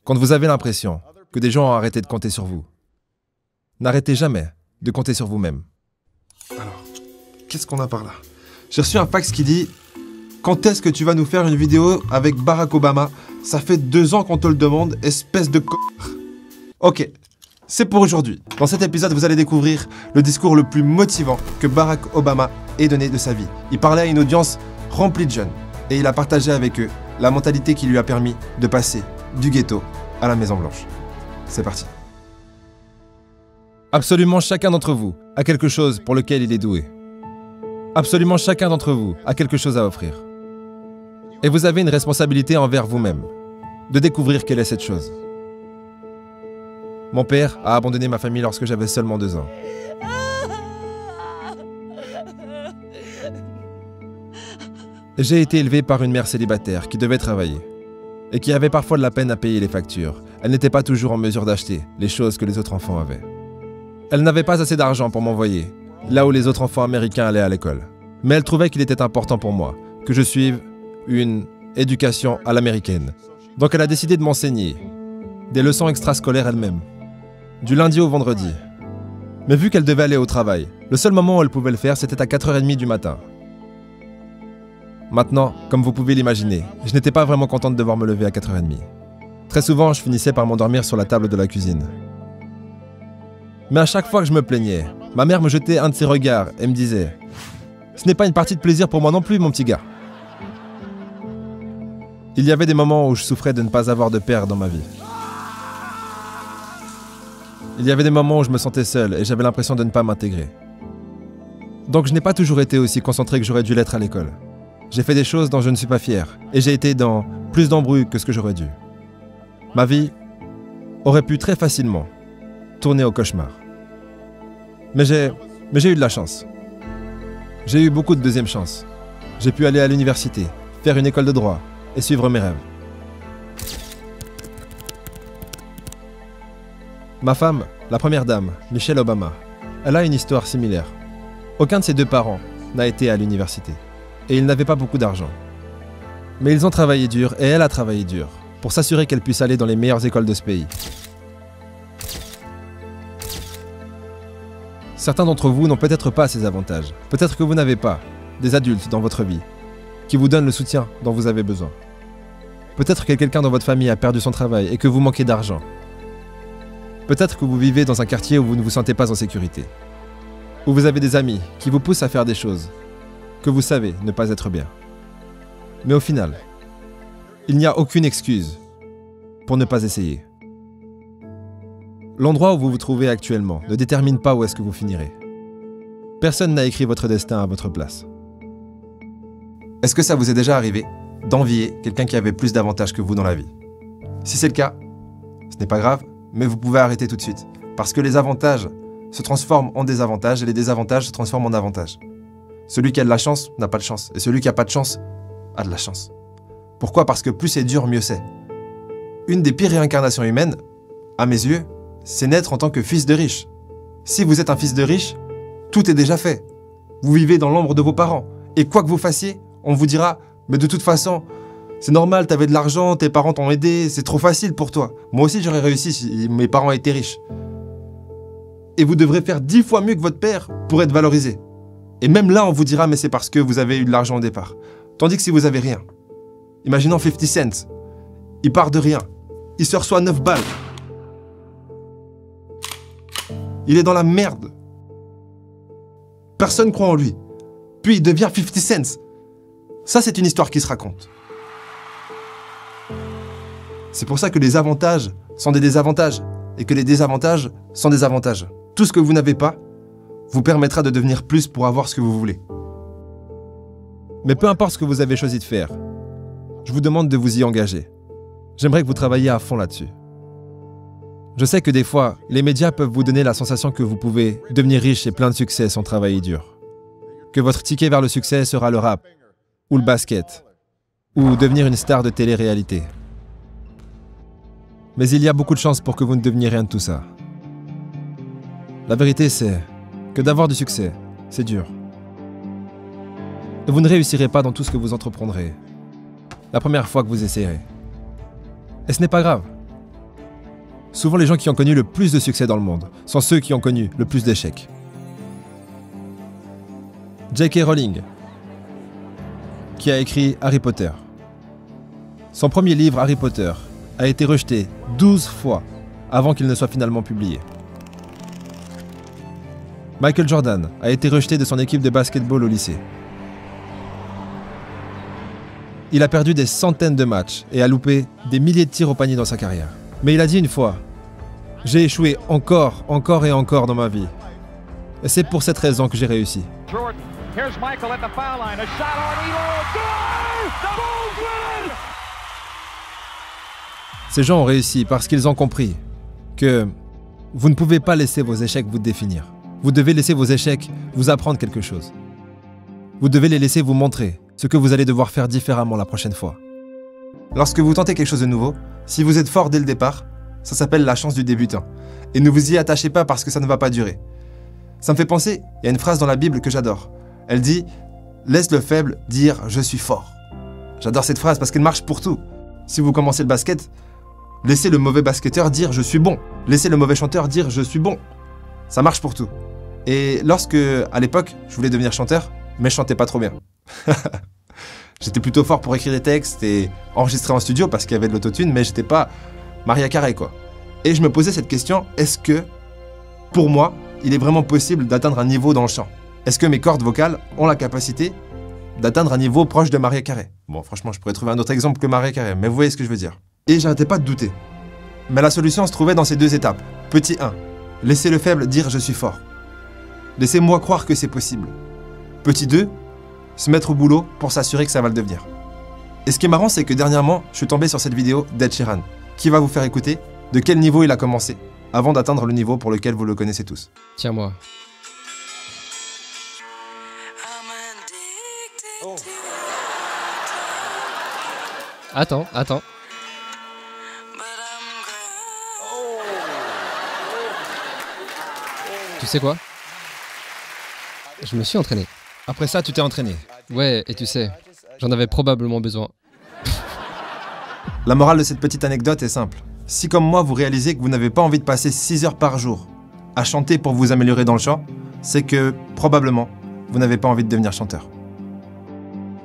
Quand vous avez l'impression que des gens ont arrêté de compter sur vous, n'arrêtez jamais de compter sur vous-même. Alors, qu'est-ce qu'on a par là? J'ai reçu un fax qui dit « Quand est-ce que tu vas nous faire une vidéo avec Barack Obama? Ça fait 2 ans qu'on te le demande, espèce de c***. » Ok, c'est pour aujourd'hui. Dans cet épisode, vous allez découvrir le discours le plus motivant que Barack Obama ait donné de sa vie. Il parlait à une audience remplie de jeunes et il a partagé avec eux la mentalité qui lui a permis de passer du ghetto à la Maison Blanche. C'est parti. Absolument chacun d'entre vous a quelque chose pour lequel il est doué. Absolument chacun d'entre vous a quelque chose à offrir. Et vous avez une responsabilité envers vous-même, de découvrir quelle est cette chose. Mon père a abandonné ma famille lorsque j'avais seulement 2 ans. J'ai été élevé par une mère célibataire qui devait travailler et qui avait parfois de la peine à payer les factures. Elle n'était pas toujours en mesure d'acheter les choses que les autres enfants avaient. Elle n'avait pas assez d'argent pour m'envoyer là où les autres enfants américains allaient à l'école. Mais elle trouvait qu'il était important pour moi que je suive une éducation à l'américaine. Donc elle a décidé de m'enseigner des leçons extrascolaires elle-même, du lundi au vendredi. Mais vu qu'elle devait aller au travail, le seul moment où elle pouvait le faire, c'était à 4h30 du matin. Maintenant, comme vous pouvez l'imaginer, je n'étais pas vraiment content de devoir me lever à 4h30. Très souvent, je finissais par m'endormir sur la table de la cuisine. Mais à chaque fois que je me plaignais, ma mère me jetait un de ses regards et me disait « Ce n'est pas une partie de plaisir pour moi non plus, mon petit gars. » Il y avait des moments où je souffrais de ne pas avoir de père dans ma vie. Il y avait des moments où je me sentais seul et j'avais l'impression de ne pas m'intégrer. Donc je n'ai pas toujours été aussi concentré que j'aurais dû l'être à l'école. J'ai fait des choses dont je ne suis pas fier et j'ai été dans plus d'embrouilles que ce que j'aurais dû. Ma vie aurait pu très facilement tourner au cauchemar. Mais j'ai eu de la chance. J'ai eu beaucoup de deuxième chance. J'ai pu aller à l'université, faire une école de droit et suivre mes rêves. Ma femme, la première dame, Michelle Obama, elle a une histoire similaire. Aucun de ses 2 parents n'a été à l'université. Et ils n'avaient pas beaucoup d'argent. Mais ils ont travaillé dur, et elle a travaillé dur, pour s'assurer qu'elle puisse aller dans les meilleures écoles de ce pays. Certains d'entre vous n'ont peut-être pas ces avantages. Peut-être que vous n'avez pas des adultes dans votre vie qui vous donnent le soutien dont vous avez besoin. Peut-être que quelqu'un dans votre famille a perdu son travail et que vous manquez d'argent. Peut-être que vous vivez dans un quartier où vous ne vous sentez pas en sécurité. Ou vous avez des amis qui vous poussent à faire des choses que vous savez ne pas être bien. Mais au final, il n'y a aucune excuse pour ne pas essayer. L'endroit où vous vous trouvez actuellement ne détermine pas où est-ce que vous finirez. Personne n'a écrit votre destin à votre place. Est-ce que ça vous est déjà arrivé d'envier quelqu'un qui avait plus d'avantages que vous dans la vie? Si c'est le cas, ce n'est pas grave, mais vous pouvez arrêter tout de suite. Parce que les avantages se transforment en désavantages et les désavantages se transforment en avantages. Celui qui a de la chance n'a pas de chance. Et celui qui n'a pas de chance a de la chance. Pourquoi? Parce que plus c'est dur, mieux c'est. Une des pires réincarnations humaines, à mes yeux, c'est naître en tant que fils de riche. Si vous êtes un fils de riche, tout est déjà fait. Vous vivez dans l'ombre de vos parents. Et quoi que vous fassiez, on vous dira « Mais de toute façon, c'est normal, t'avais de l'argent, tes parents t'ont aidé, c'est trop facile pour toi. Moi aussi j'aurais réussi si mes parents étaient riches. » Et vous devrez faire 10 fois mieux que votre père pour être valorisé. Et même là, on vous dira « Mais c'est parce que vous avez eu de l'argent au départ. » Tandis que si vous avez rien. Imaginons 50 Cent. Il part de rien. Il se reçoit 9 balles. Il est dans la merde. Personne croit en lui. Puis il devient 50 Cent. Ça, c'est une histoire qui se raconte. C'est pour ça que les avantages sont des désavantages et que les désavantages sont des avantages. Tout ce que vous n'avez pas vous permettra de devenir plus pour avoir ce que vous voulez. Mais peu importe ce que vous avez choisi de faire, je vous demande de vous y engager. J'aimerais que vous travailliez à fond là-dessus. Je sais que des fois, les médias peuvent vous donner la sensation que vous pouvez devenir riche et plein de succès sans travailler dur. Que votre ticket vers le succès sera le rap, ou le basket, ou devenir une star de télé-réalité. Mais il y a beaucoup de chances pour que vous ne deveniez rien de tout ça. La vérité, c'est que d'avoir du succès, c'est dur. Et vous ne réussirez pas dans tout ce que vous entreprendrez la première fois que vous essayerez. Et ce n'est pas grave. Souvent, les gens qui ont connu le plus de succès dans le monde sont ceux qui ont connu le plus d'échecs. J.K. Rowling, qui a écrit Harry Potter. Son premier livre, Harry Potter, a été rejeté 12 fois avant qu'il ne soit finalement publié. Michael Jordan a été rejeté de son équipe de basketball au lycée. Il a perdu des centaines de matchs et a loupé des milliers de tirs au panier dans sa carrière. Mais il a dit une fois, « J'ai échoué encore et encore dans ma vie. Et c'est pour cette raison que j'ai réussi. » Ces gens ont réussi parce qu'ils ont compris que vous ne pouvez pas laisser vos échecs vous définir. Vous devez laisser vos échecs vous apprendre quelque chose. Vous devez les laisser vous montrer ce que vous allez devoir faire différemment la prochaine fois. Lorsque vous tentez quelque chose de nouveau, si vous êtes fort dès le départ, ça s'appelle la chance du débutant. Et ne vous y attachez pas parce que ça ne va pas durer. Ça me fait penser, il y a une phrase dans la Bible que j'adore. Elle dit « Laisse le faible dire « je suis fort ». J'adore cette phrase parce qu'elle marche pour tout. Si vous commencez le basket, laissez le mauvais basketteur dire « je suis bon ». Laissez le mauvais chanteur dire « je suis bon ». Ça marche pour tout. Et lorsque, à l'époque, je voulais devenir chanteur, mais je chantais pas trop bien. J'étais plutôt fort pour écrire des textes et enregistrer en studio parce qu'il y avait de l'autotune, mais j'étais pas Mariah Carey, quoi. Et je me posais cette question, est-ce que, pour moi, il est vraiment possible d'atteindre un niveau dans le chant? Est-ce que mes cordes vocales ont la capacité d'atteindre un niveau proche de Mariah Carey? Bon, franchement, je pourrais trouver un autre exemple que Mariah Carey, mais vous voyez ce que je veux dire. Et j'arrêtais pas de douter. Mais la solution se trouvait dans ces deux étapes. Petit 1, laissez le faible dire « je suis fort ». Laissez-moi croire que c'est possible. Petit 2, se mettre au boulot pour s'assurer que ça va le devenir. Et ce qui est marrant, c'est que dernièrement, je suis tombé sur cette vidéo d'Ed Sheeran, qui va vous faire écouter de quel niveau il a commencé, avant d'atteindre le niveau pour lequel vous le connaissez tous. Tiens-moi. Oh. Attends. Tu sais quoi? Je me suis entraîné. Après ça, tu t'es entraîné. Ouais, et tu sais, j'en avais probablement besoin. La morale de cette petite anecdote est simple. Si comme moi, vous réalisez que vous n'avez pas envie de passer 6 heures par jour à chanter pour vous améliorer dans le chant, c'est que, probablement, vous n'avez pas envie de devenir chanteur.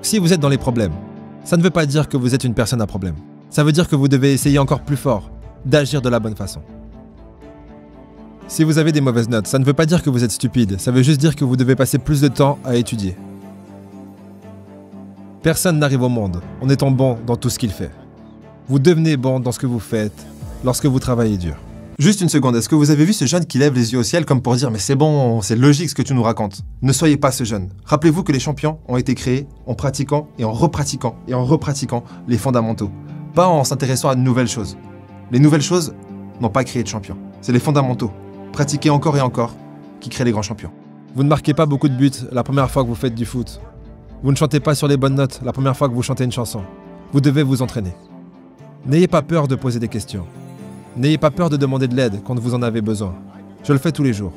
Si vous êtes dans les problèmes, ça ne veut pas dire que vous êtes une personne à problème. Ça veut dire que vous devez essayer encore plus fort d'agir de la bonne façon. Si vous avez des mauvaises notes, ça ne veut pas dire que vous êtes stupide, ça veut juste dire que vous devez passer plus de temps à étudier. Personne n'arrive au monde en étant bon dans tout ce qu'il fait. Vous devenez bon dans ce que vous faites lorsque vous travaillez dur. Juste une seconde, est-ce que vous avez vu ce jeune qui lève les yeux au ciel comme pour dire « mais c'est bon, c'est logique ce que tu nous racontes ». Ne soyez pas ce jeune. Rappelez-vous que les champions ont été créés en pratiquant et en repratiquant les fondamentaux. Pas en s'intéressant à de nouvelles choses. Les nouvelles choses n'ont pas créé de champions. C'est les fondamentaux. Pratiquez encore et encore, qui crée les grands champions. Vous ne marquez pas beaucoup de buts la première fois que vous faites du foot. Vous ne chantez pas sur les bonnes notes la première fois que vous chantez une chanson. Vous devez vous entraîner. N'ayez pas peur de poser des questions. N'ayez pas peur de demander de l'aide quand vous en avez besoin. Je le fais tous les jours.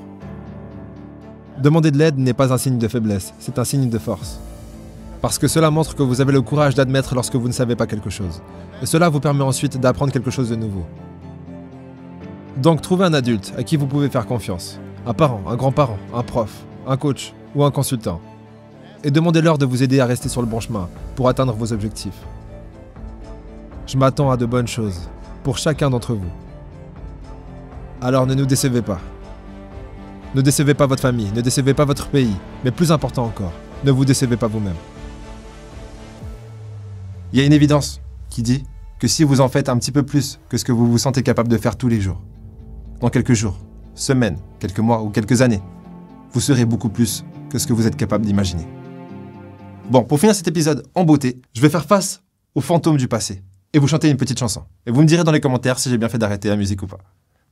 Demander de l'aide n'est pas un signe de faiblesse, c'est un signe de force. Parce que cela montre que vous avez le courage d'admettre lorsque vous ne savez pas quelque chose. Et cela vous permet ensuite d'apprendre quelque chose de nouveau. Donc trouvez un adulte à qui vous pouvez faire confiance. Un parent, un grand-parent, un prof, un coach ou un consultant. Et demandez-leur de vous aider à rester sur le bon chemin pour atteindre vos objectifs. Je m'attends à de bonnes choses pour chacun d'entre vous. Alors ne nous décevez pas. Ne décevez pas votre famille, ne décevez pas votre pays, mais plus important encore, ne vous décevez pas vous-même. Il y a une évidence qui dit que si vous en faites un petit peu plus que ce que vous vous sentez capable de faire tous les jours, dans quelques jours, semaines, quelques mois ou quelques années, vous serez beaucoup plus que ce que vous êtes capable d'imaginer. Bon, pour finir cet épisode en beauté, je vais faire face aux fantômes du passé et vous chanter une petite chanson. Et vous me direz dans les commentaires si j'ai bien fait d'arrêter la musique ou pas.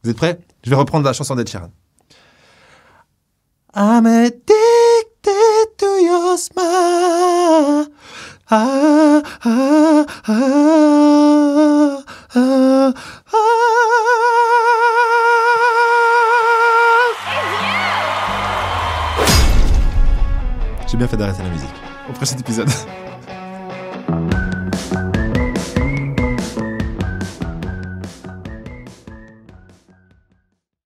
Vous êtes prêts? Je vais reprendre la chanson d'Ed Sheeran. I'm addicted to your smile. Ah, ah, ah, ah, ah. J'ai bien fait d'arrêter la musique. Au prochain épisode.